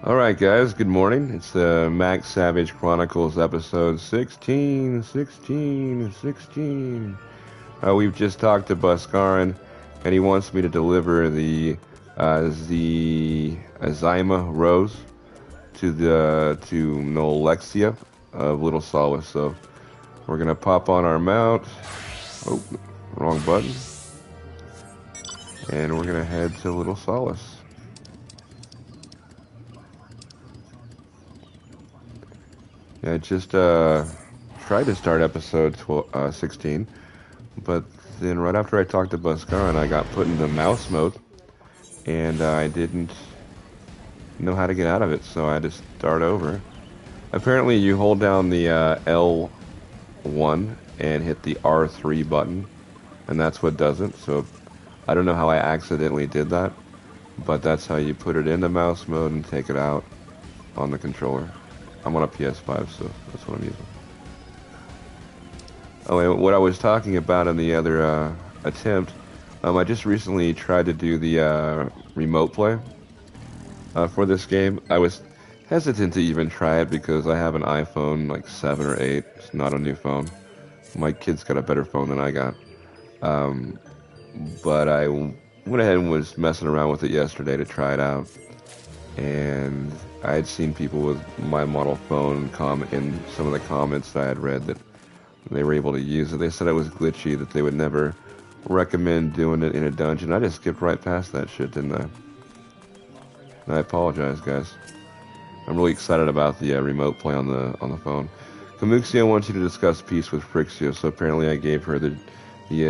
Alright guys, good morning. It's the Max Savage Chronicles episode 16. We've just talked to Buscarin, and he wants me to deliver the Azyma Rose to Nolexia of Little Solace. So we're gonna pop on our mount. Oh, wrong button. And we're gonna head to Little Solace. Yeah, I just tried to start episode 16, but then right after I talked to Buscarin, I got put into mouse mode, and I didn't know how to get out of it, so I had to start over. Apparently, you hold down the L1 and hit the R3 button, and that's what does it. So I don't know how I accidentally did that, but that's how you put it into mouse mode and take it out on the controller. I'm on a PS5, so that's what I'm using. Oh, and what I was talking about in the other attempt, I just recently tried to do the remote play for this game. I was hesitant to even try it because I have an iPhone like 7 or 8. It's not a new phone. My kid's got a better phone than I got. But I went ahead and was messing around with it yesterday to try it out. And I had seen people with my model phone comment in some of the comments that I had read that they were able to use it. They said it was glitchy, that they would never recommend doing it in a dungeon. I just skipped right past that shit, didn't I? And I apologize, guys. I'm really excited about the remote play on the phone. Kamuxia wants you to discuss peace with Frixia, so apparently I gave her the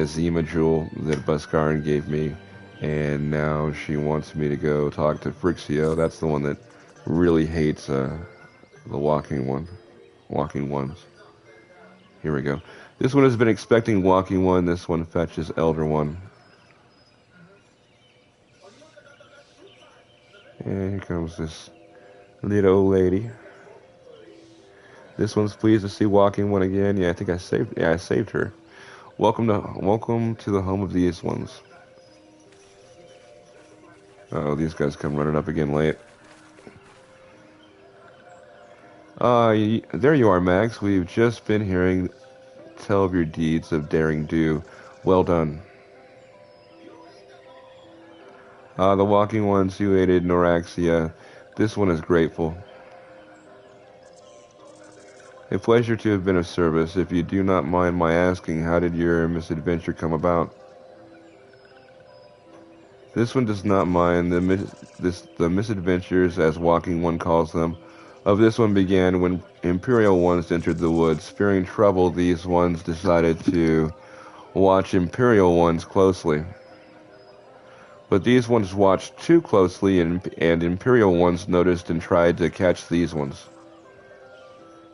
Zima jewel that Buscarin gave me, and now she wants me to go talk to Frixia. That's the one that really hates the walking ones. Here we go. This one has been expecting walking one. This one fetches elder one. And here comes this little old lady. This one's pleased to see walking one again. Yeah, I think I saved her. Welcome to the home of these ones. Oh, these guys come running up again late. There you are, Max. We've just been hearing tell of your deeds of daring do. Well done. The walking ones who aided Noraxia. This one is grateful. A pleasure to have been of service. If you do not mind my asking, how did your misadventure come about? This one does not mind the misadventures, as Walking One calls them. Of this one began when Imperial ones entered the woods. Fearing trouble, these ones decided to watch Imperial ones closely. But these ones watched too closely, and Imperial ones noticed and tried to catch these ones.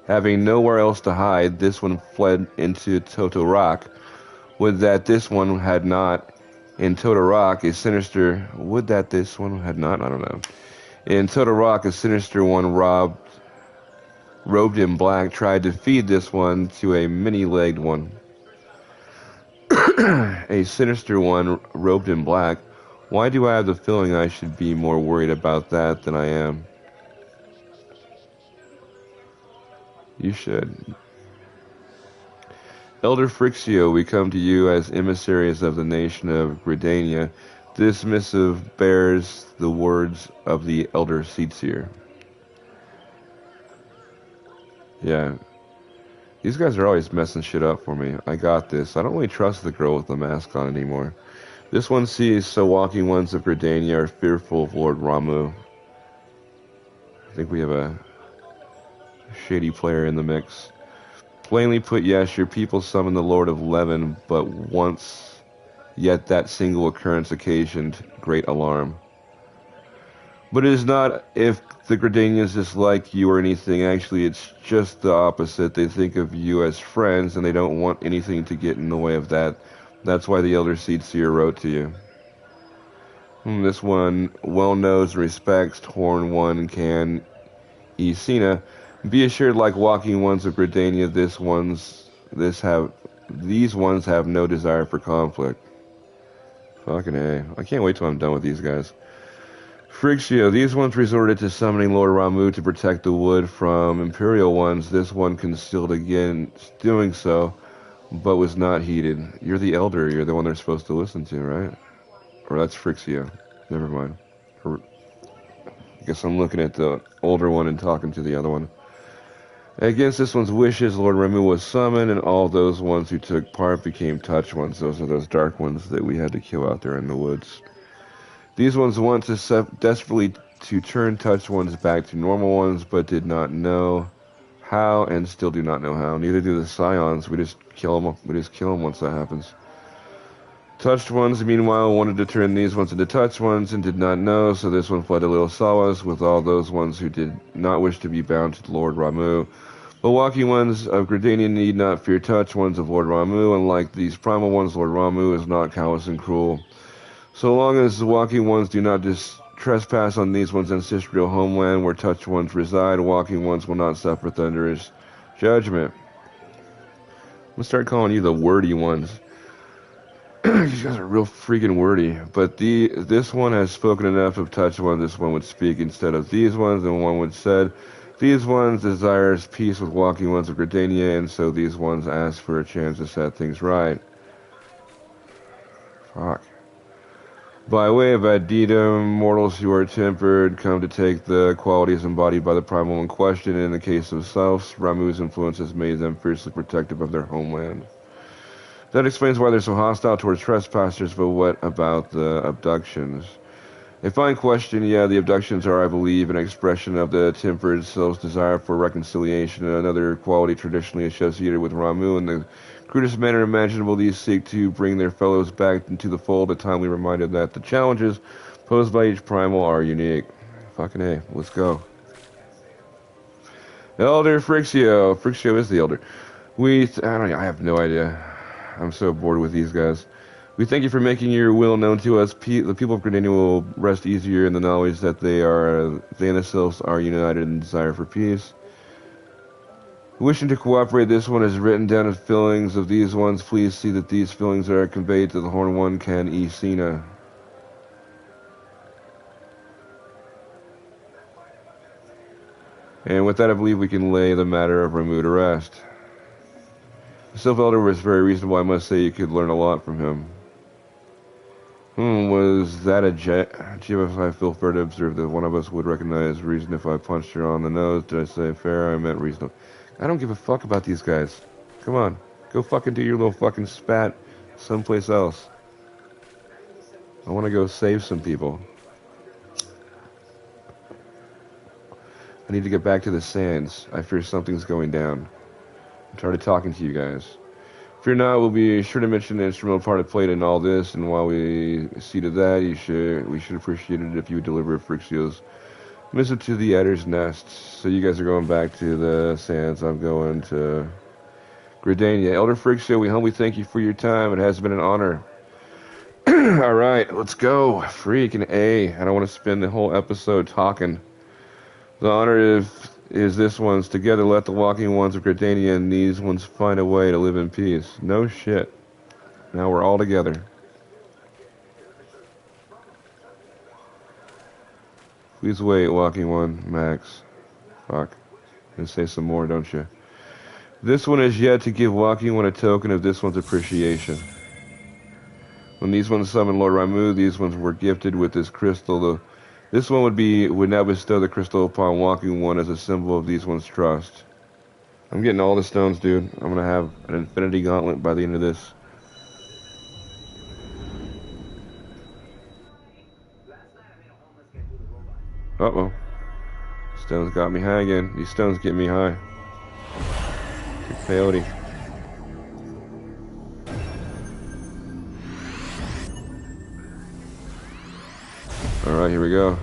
Having nowhere else to hide, this one fled into Toto Rock. Would that this one had not. In Toto Rock, a sinister... Would that this one had not? I don't know. In Toto Rock, a sinister one robed in black, tried to feed this one to a many-legged one. A sinister one robed in black. Why do I have the feeling I should be more worried about that than I am? You should. Elder Frixio, we come to you as emissaries of the nation of Gridania. This missive bears the words of the Elder Seedseer. Yeah. These guys are always messing shit up for me. I got this. I don't really trust the girl with the mask on anymore. This one sees so walking ones of Gridania are fearful of Lord Ramu. I think we have a shady player in the mix. Plainly put, yes, your people summoned the Lord of Levin, but once, yet that single occurrence occasioned great alarm. But it is not if the Gridanians dislike you or anything. Actually, it's just the opposite. They think of you as friends, and they don't want anything to get in the way of that. That's why the Elder Seedseer wrote to you. This one well knows and respects Horn One Can Esina. Be assured, like walking ones of Gridania, these ones have no desire for conflict. Fucking A. I can't wait till I'm done with these guys. Phrixia, these ones resorted to summoning Lord Ramu to protect the wood from Imperial ones. This one concealed against doing so, but was not heeded. You're the elder. You're the one they're supposed to listen to, right? Or that's Phrixia. Never mind. I guess I'm looking at the older one and talking to the other one. Against this one's wishes, Lord Ramu was summoned, and all those ones who took part became touch ones. Those are those dark ones that we had to kill out there in the woods. These ones want to desperately to turn touch ones back to normal ones, but did not know how, and still do not know how. Neither do the scions. We just kill them. We just kill them once that happens. Touched ones, meanwhile, wanted to turn these ones into touch ones and did not know, so this one fled to Little Sawas with all those ones who did not wish to be bound to Lord Ramu. The walking ones of Gridania need not fear touch ones of Lord Ramu. Unlike these primal ones, Lord Ramu is not callous and cruel. So long as the walking ones do not trespass on these ones' ancestral homeland where touch ones reside, walking ones will not suffer thunderous judgment. I'm going to start calling you the wordy ones. These guys are real freaking wordy. But this one has spoken enough of touch ones. This one would speak instead of these ones, and one would said, these ones desires peace with walking ones of Gridania, and so these ones ask for a chance to set things right. Fuck. By way of addendum, mortals who are tempered come to take the qualities embodied by the primal in question. In the case of selves, Ramu's influence has made them fiercely protective of their homeland. That explains why they're so hostile towards trespassers, but what about the abductions? A fine question. Yeah, the abductions are, I believe, an expression of the tempered soul's desire for reconciliation, another quality traditionally associated with Ramu. In the crudest manner imaginable, these seek to bring their fellows back into the fold, a timely reminder that the challenges posed by each primal are unique. Fucking A, let's go. Elder Phrixio. Phrixio is the elder. I have no idea. I'm so bored with these guys. We thank you for making your will known to us. The people of Gridania will rest easier in the knowledge that they themselves are united in desire for peace. Wishing to cooperate, this one has written down the feelings of these ones. Please see that these feelings are conveyed to the Horn One, Can Isina. And with that, I believe we can lay the matter of Ramu to rest. The Sylph-Elder was very reasonable. I must say you could learn a lot from him. Was that a GFI feel fair to observe that one of us would recognize reason if I punched her on the nose? Did I say fair? I meant reasonable. I don't give a fuck about these guys. Come on. Go fucking do your little fucking spat someplace else. I want to go save some people. I need to get back to the sands. I fear something's going down. I'm tired of talking to you guys. Fear not, we'll be sure to mention the instrumental part it played in all this, and while we see to that, we should appreciate it if you would deliver Phrixio's missive to the Adder's Nest. So you guys are going back to the sands. I'm going to Gridania. Elder Phrixio, we humbly thank you for your time. It has been an honor. Alright, let's go. Freaking A. I don't want to spend the whole episode talking. The honor is this one's. Together let the walking ones of Gridania and these ones find a way to live in peace. No shit. Now we're all together. Please wait, walking one, Max. Fuck. And say some more, don't you? This one is yet to give walking one a token of this one's appreciation. When these ones summoned Lord Ramu, these ones were gifted with this crystal. This one would now bestow the crystal upon walking one as a symbol of these one's trust. I'm getting all the stones, dude. I'm gonna have an infinity gauntlet by the end of this. Uh-oh. Stones got me high again. These stones get me high. Peyote. Alright, here we go.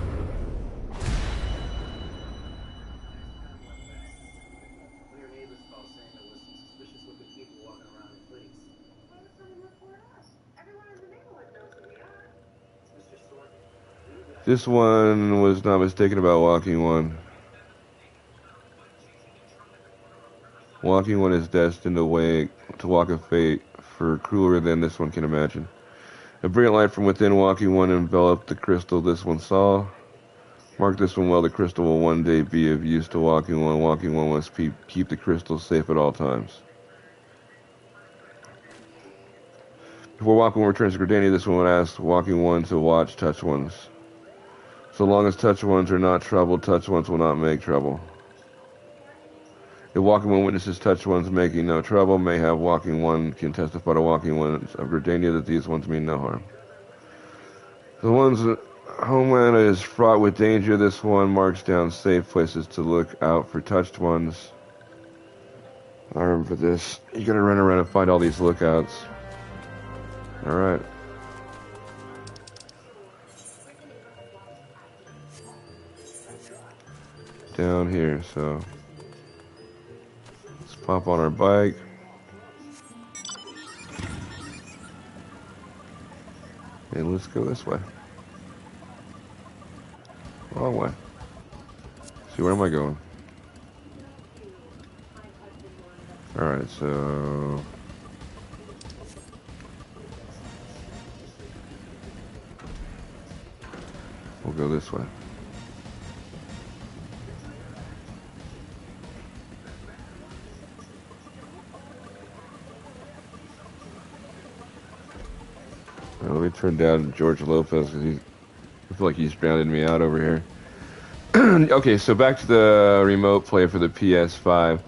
This one was not mistaken about walking one. Walking one is destined to walk a fate for crueler than this one can imagine. A brilliant light from within walking one enveloped the crystal this one saw. Mark this one well. The crystal will one day be of use to walking one. Walking one must keep the crystal safe at all times. Before walking one returns to Gridania, this one would ask walking one to watch touch ones. So long as touch ones are not troubled, touch ones will not make trouble. If walking one witnesses touch ones making no trouble, may have walking one can testify to walking ones of Gridania that these ones mean no harm. The ones homeland is fraught with danger. This one marks down safe places to look out for touched ones. I remember this. You gotta run around and find all these lookouts. Alright. Down here, so let's pop on our bike. And let's go this way. Long way. See, where am I going? Alright, so we'll go this way. Let me turn down George Lopez because I feel like he's drowning me out over here. Okay, so back to the remote play for the PS5.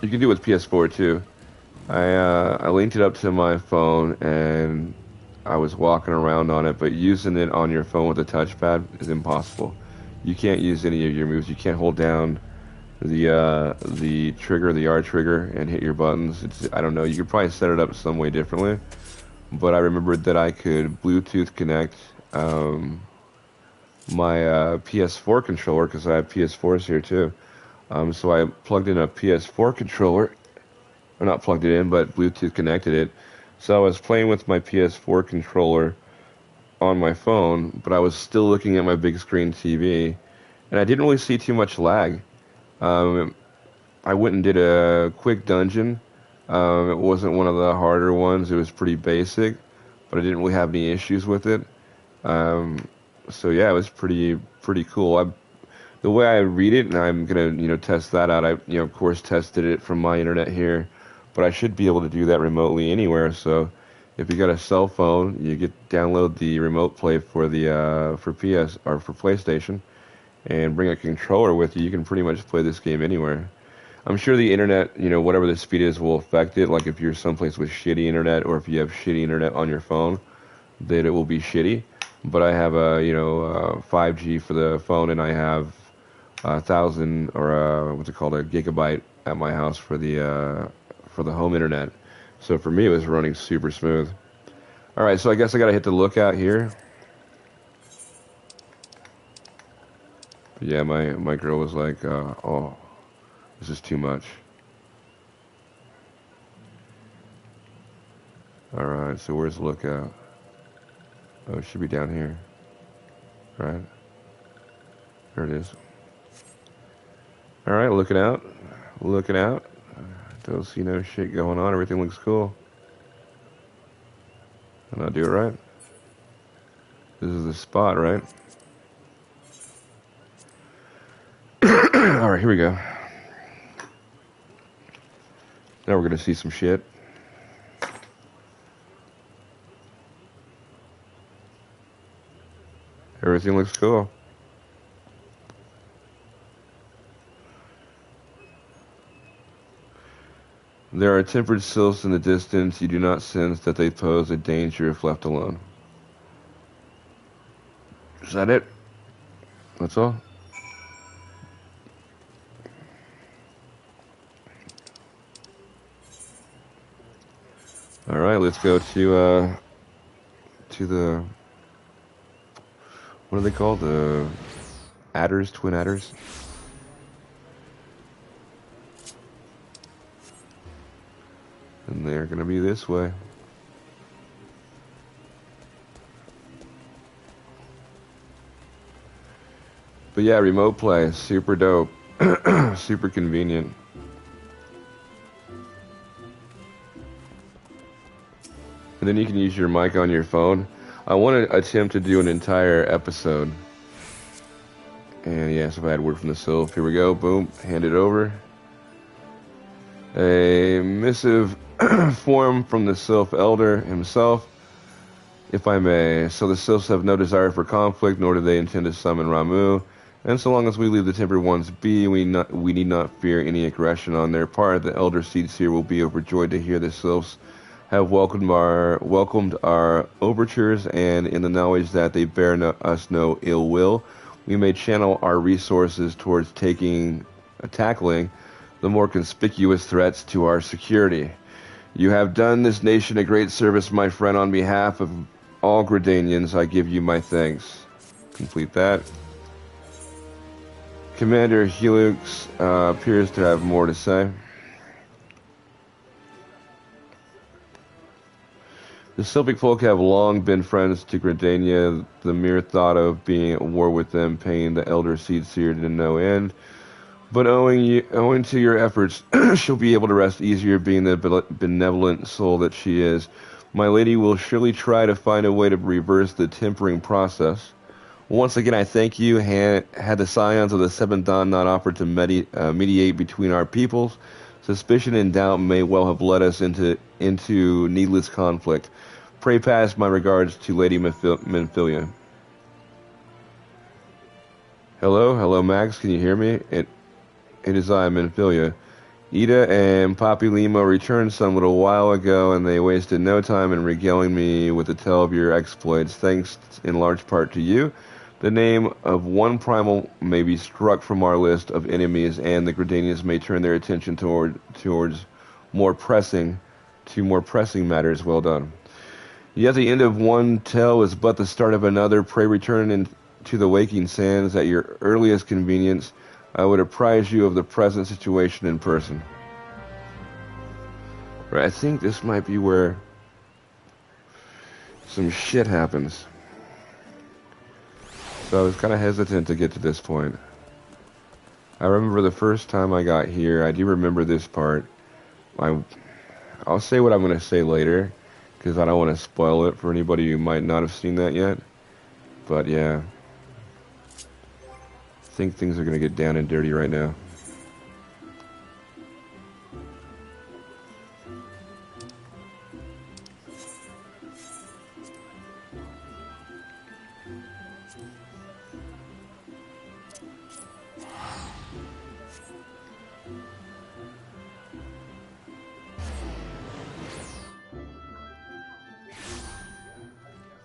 You can do it with PS4 too. I linked it up to my phone and I was walking around on it, but using it on your phone with a touchpad is impossible. You can't use any of your moves. You can't hold down the trigger, the R trigger, and hit your buttons. I don't know. You could probably set it up some way differently, but I remembered that I could Bluetooth connect my PS4 controller because I have PS4s here too. So I plugged in a PS4 controller, or not plugged it in, but Bluetooth connected it. So I was playing with my PS4 controller on my phone, but I was still looking at my big screen TV, and I didn't really see too much lag. I went and did a quick dungeon. It wasn't one of the harder ones. It was pretty basic, but I didn't really have any issues with it. So yeah, it was pretty cool. The way I read it, and I'm gonna test that out. I of course tested it from my internet here, but I should be able to do that remotely anywhere. So if you got a cell phone, you download the remote play for the for PS or for PlayStation, and bring a controller with you. You can pretty much play this game anywhere. I'm sure the internet, whatever the speed is, will affect it. Like if you're someplace with shitty internet, or if you have shitty internet on your phone, then it will be shitty. But I have a 5G for the phone, and I have 1,000 or what's it called, a gigabyte at my house for the home internet. So for me, it was running super smooth. All right, so I guess I gotta hit the lookout here. But yeah, my girl was like, "Oh, this is too much." All right, so where's the lookout? Oh, it should be down here, right? There it is. All right, looking out. Don't see no shit going on. Everything looks cool. And I do it right. This is the spot, right? All right, here we go. Now we're gonna see some shit. Everything looks cool. There are tempered sills in the distance. You do not sense that they pose a danger if left alone. Is that it? That's all? Alright, let's go to the... What are they called? The adders, twin adders? And they're gonna be this way. But yeah, remote play, super dope. Super convenient. And then you can use your mic on your phone. I want to attempt to do an entire episode. And yes, if I had word from the Sylph. Here we go. Boom. Hand it over. A missive form from the Sylph Elder himself, if I may. So the Sylphs have no desire for conflict, nor do they intend to summon Ramu. And so long as we leave the Tempered Ones be, we need not fear any aggression on their part. The Elder Seedseer will be overjoyed to hear the Sylphs have welcomed our overtures, and in the knowledge that they bear us no ill will, we may channel our resources towards tackling the more conspicuous threats to our security. You have done this nation a great service, my friend. On behalf of all Gridanians, I give you my thanks. Complete that. Commander Helix appears to have more to say. The Sylphic folk have long been friends to Gridania. The mere thought of being at war with them pained the Elder Seedseer to no end. But owing to your efforts, she'll be able to rest easier, being the benevolent soul that she is. My lady will surely try to find a way to reverse the tempering process. Once again, I thank you. Had the scions of the Seventh Dawn not offered to mediate between our peoples, suspicion and doubt may well have led us into needless conflict. Pray pass my regards to Lady Menphilia. Hello, Max. Can you hear me? It is I, Menphilia. Ida and Papi Limo returned some little while ago, and they wasted no time in regaling me with the tale of your exploits. Thanks in large part to you, the name of one primal may be struck from our list of enemies, and the Gridanians may turn their attention towards more pressing matters. Well done. Yet the end of one tale is but the start of another. Pray return to the waking sands at your earliest convenience. I would apprise you of the present situation in person. Right, I think this might be where some shit happens. So I was kind of hesitant to get to this point. I remember the first time I got here, I do remember this part. I'll say what I'm going to say later, because I don't want to spoil it for anybody who might not have seen that yet. But yeah. I think things are going to get down and dirty right now.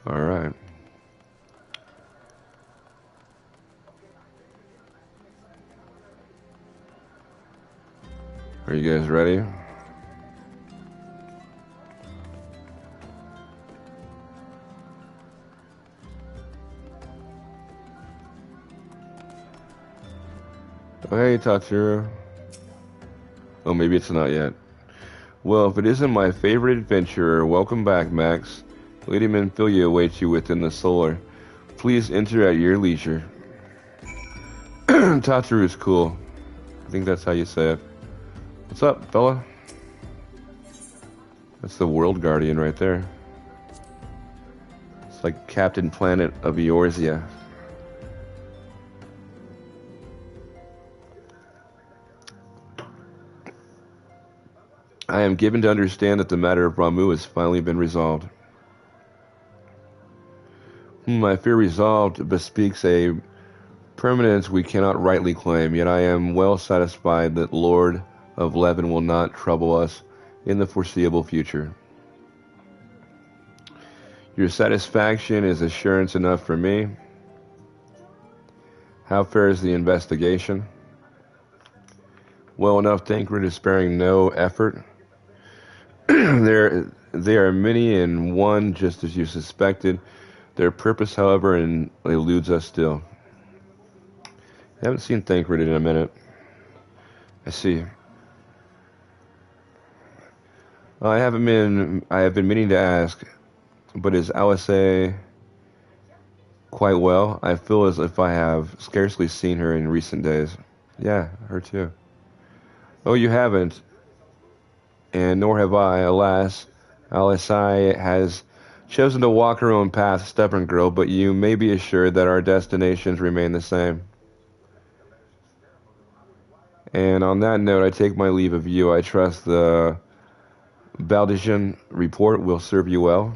All right. Are you guys ready? Oh, hey, Tatsuro. Oh, maybe it's not yet. Well, if it isn't my favorite adventurer, welcome back, Max. Lady Menphilia awaits you within the solar. Please enter at your leisure. Tatsuro is cool. I think that's how you say it. What's up, fella? That's the World Guardian right there. It's like Captain Planet of Eorzea. I am given to understand that the matter of Ramu has finally been resolved. I fear resolved bespeaks a permanence we cannot rightly claim, yet I am well satisfied that Lord of Levin will not trouble us in the foreseeable future. Your satisfaction is assurance enough for me. How fares the investigation? Well enough, Tancred is sparing no effort. There are many in one, just as you suspected. Their purpose, however, eludes us still. I haven't seen Tancred in a minute. I see. I have been meaning to ask, but is Alice quite well? I feel as if I have scarcely seen her in recent days. Yeah, her too. Oh, you haven't, and nor have I, alas. Alice has chosen to walk her own path, stubborn girl, but you may be assured that our destinations remain the same. And on that note, I take my leave of you. I trust the Baldajan report will serve you well.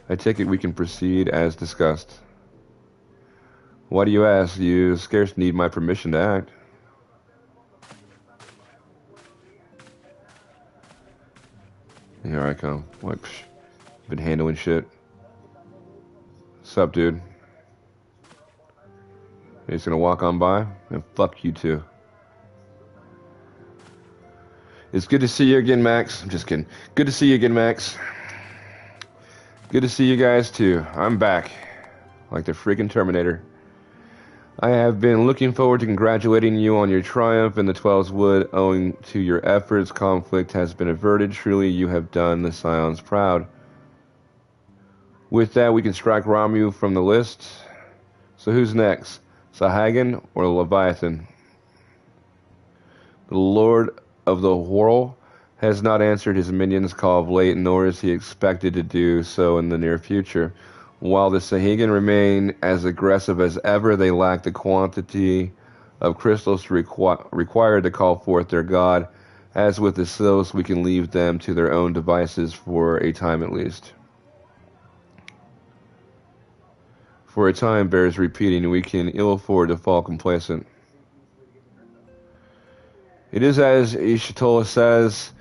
I take it we can proceed as discussed. Why do you ask? You scarce need my permission to act. Here I come. What? Been handling shit. Sup, dude? You're just gonna walk on by? And fuck you too. It's good to see you again, Max. I'm just kidding. Good to see you again, Max. Good to see you guys too. I'm back. Like the freaking Terminator. I have been looking forward to congratulating you on your triumph in the 12's Wood. Owing to your efforts, conflict has been averted. Truly, you have done the Scions proud. With that, we can strike Ramu from the list. So who's next? Sahagan or Leviathan? The Lord of the Whirl has not answered his minions' call of late, nor is he expected to do so in the near future. While the Sahagan remain as aggressive as ever, they lack the quantity of crystals required to call forth their god. As with the Sils, we can leave them to their own devices for a time at least. For a time bears repeating, we can ill afford to fall complacent. It is as Ishtola says,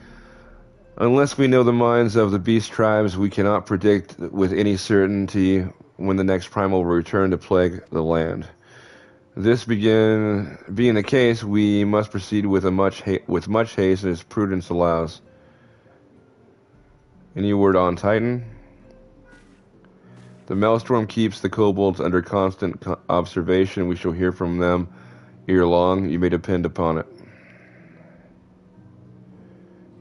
unless we know the minds of the beast tribes, we cannot predict with any certainty when the next primal will return to plague the land. This being the case, we must proceed with much haste as prudence allows. Any word on Titan? The Maelstrom keeps the kobolds under constant observation. We shall hear from them ere long. You may depend upon it.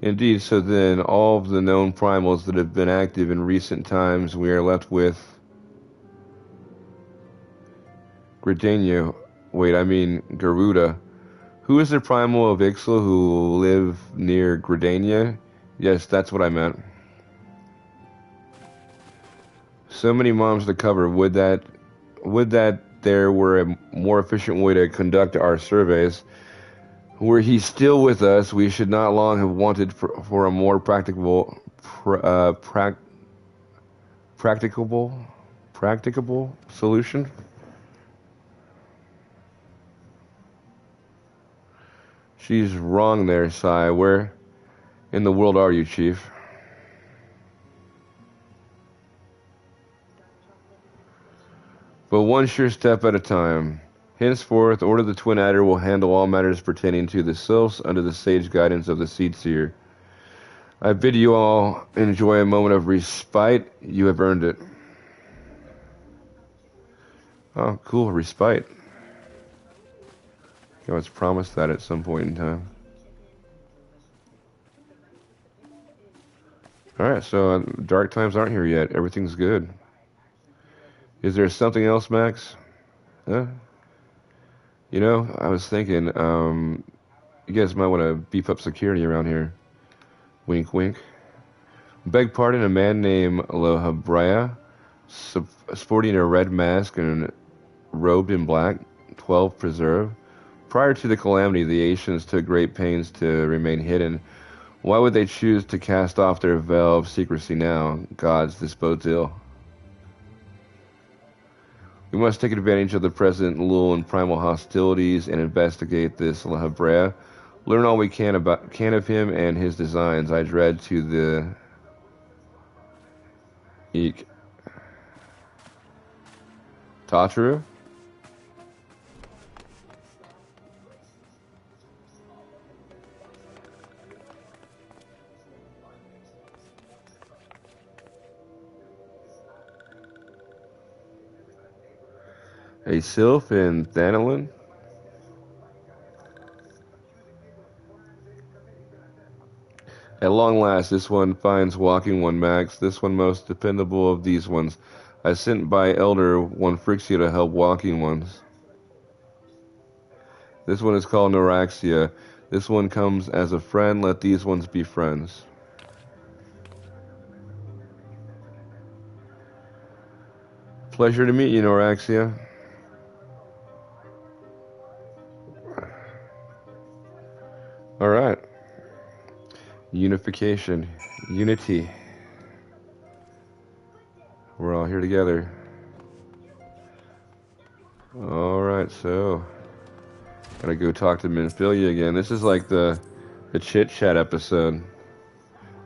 Indeed, so then, all of the known primals that have been active in recent times, we are left with Gridania. Garuda. Who is the primal of Ixla who live near Gridania? Yes, that's what I meant. So many moms to cover. Would that there were a more efficient way to conduct our surveys. Were he still with us, we should not long have wanted for a more practicable solution. She's wrong there, Sai. Where in the world are you, Chief? But one sure step at a time. Henceforth, Order the Twin Adder will handle all matters pertaining to the Sylphs under the sage guidance of the Seed Seer. I bid you all enjoy a moment of respite. You have earned it. Oh, cool, respite. I was promised that at some point in time. Alright, so dark times aren't here yet. Everything's good. Is there something else, Max? Huh? You know, I was thinking, you guys might want to beef up security around here. Wink, wink. Beg pardon, a man named Lohabrea, sporting a red mask and robed in black, 12 preserve. Prior to the calamity, the Asians took great pains to remain hidden. Why would they choose to cast off their veil of secrecy now? Gods, this bodes ill. We must take advantage of the present lull in primal hostilities and investigate this Lohabrea. Learn all we can of him and his designs. I dread to the Eek. Tatru? A sylph in Thanalin? At long last, this one finds walking one, Max. This one most dependable of these ones. I sent by Elder one Frixia to help walking ones. This one is called Noraxia. This one comes as a friend. Let these ones be friends. Pleasure to meet you, Noraxia. Alright. Unification. Unity. We're all here together. Alright, so gotta go talk to Minfilia again. This is like the chit chat episode.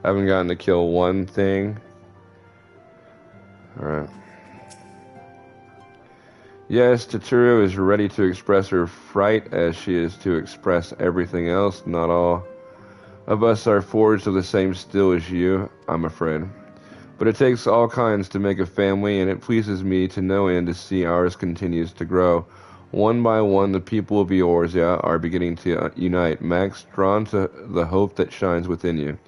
I haven't gotten to kill one thing. Alright. Yes, Totoro is ready to express her fright as she is to express everything else. Not all of us are forged of the same steel as you, I'm afraid. But it takes all kinds to make a family, and it pleases me to no end to see ours continues to grow. One by one, the people of Eorzea are beginning to unite. Max, drawn to the hope that shines within you.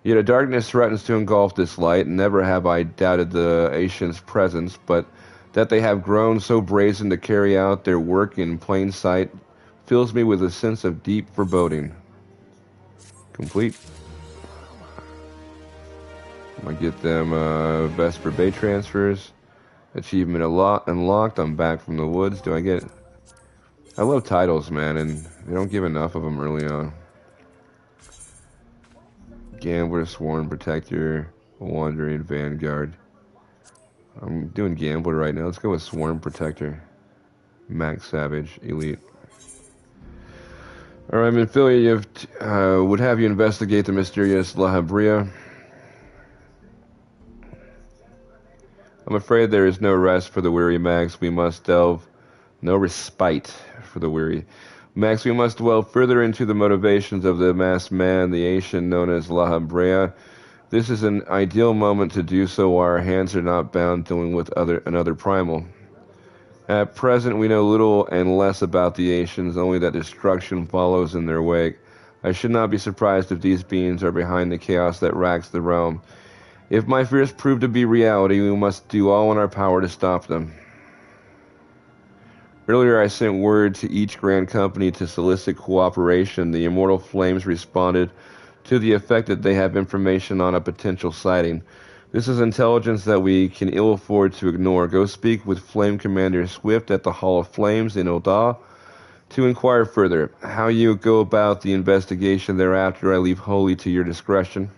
Yet a darkness threatens to engulf this light. Never have I doubted the Ancients' presence, but that they have grown so brazen to carry out their work in plain sight fills me with a sense of deep foreboding. Complete. I'm gonna get them Vesper Bay transfers. Achievement unlocked. I'm back from the woods. Do I get... I love titles, man, and they don't give enough of them early on. Gambler, Sworn Protector, Wandering Vanguard. I'm doing Gambler right now. Let's go with Sworn Protector. Max Savage, Elite. Alright, Minfilia, would have you investigate the mysterious La Habrea. I'm afraid there is no rest for the weary, Max. We must delve... No respite for the weary. Max, we must delve further into the motivations of the masked man, the Asian known as La Habrea. This is an ideal moment to do so while our hands are not bound dealing with another primal. At present, we know little and less about the Asians, only that destruction follows in their wake. I should not be surprised if these beings are behind the chaos that racks the realm. If my fears prove to be reality, we must do all in our power to stop them. Earlier, I sent word to each Grand Company to solicit cooperation. The Immortal Flames responded to the effect that they have information on a potential sighting. This is intelligence that we can ill afford to ignore. Go speak with Flame Commander Swift at the Hall of Flames in Oda to inquire further. How you go about the investigation thereafter, I leave wholly to your discretion.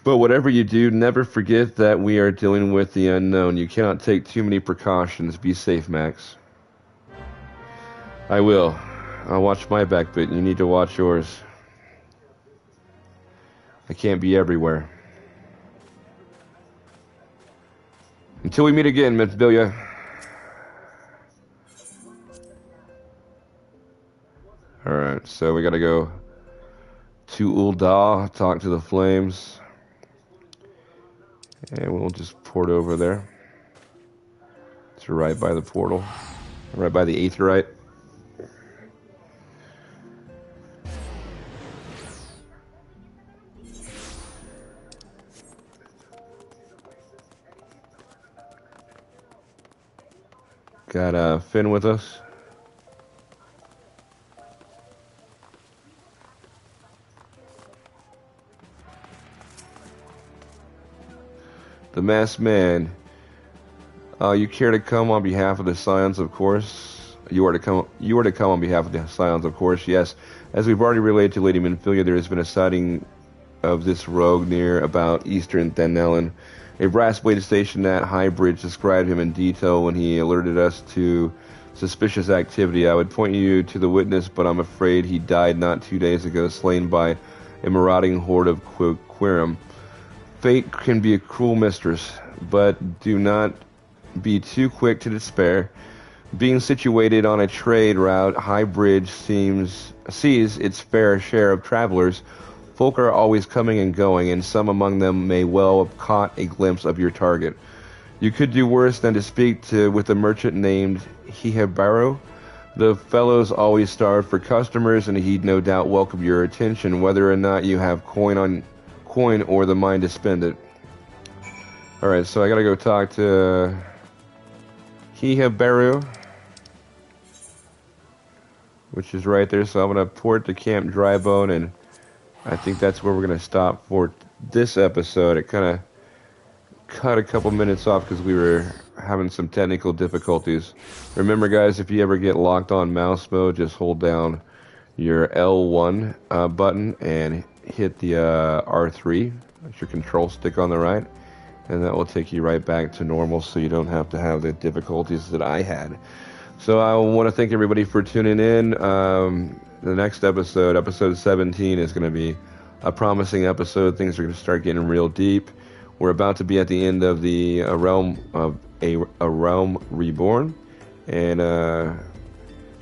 But whatever you do, never forget that we are dealing with the unknown. You cannot take too many precautions. Be safe, Max. I will. I'll watch my back, but you need to watch yours. I can't be everywhere. Until we meet again, Minfilia. Alright, so we gotta go to Ul'dah, talk to the Flames. And we'll just port over there. It's right by the portal. Right by the Aetheryte. Got Finn with us. The Masked Man. You care to come on behalf of the Scions, of course. You are to come on behalf of the Scions, of course. Yes, as we've already relayed to Lady Minfilia, there has been a sighting of this rogue near about eastern Thanellen. A brass-bladed station at High Bridge described him in detail when he alerted us to suspicious activity. I would point you to the witness, but I'm afraid he died not 2 days ago, slain by a marauding horde of Quirim. Fate can be a cruel mistress, but do not be too quick to despair. Being situated on a trade route, High Bridge sees its fair share of travelers. Folk are always coming and going, and some among them may well have caught a glimpse of your target. You could do worse than to speak with a merchant named Hihabaru. The fellow's always starved for customers, and he'd no doubt welcome your attention, whether or not you have coin or the mind to spend it. Alright, so I gotta go talk to Hihabaru. which is right there. So I'm going to port to Camp Drybone, and I think that's where we're going to stop for this episode. It kind of cut a couple minutes off because we were having some technical difficulties. Remember, guys, if you ever get locked on mouse mode, just hold down your L1 button and hit the R3. That's your control stick on the right, and that will take you right back to normal, so you don't have to have the difficulties that I had. So I want to thank everybody for tuning in. The next episode, episode 17, is going to be a promising episode. Things are going to start getting real deep. We're about to be at the end of the realm of a realm reborn, and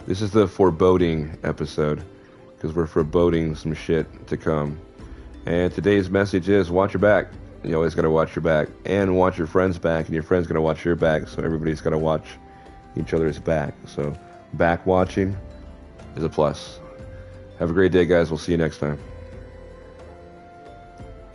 this is the foreboding episode because we're foreboding some shit to come. And today's message is watch your back. You always got to watch your back, and watch your friends' back, and your friends got to watch your back. So everybody's got to watch each other's back. So back watching is a plus. Have a great day, guys. We'll see you next time.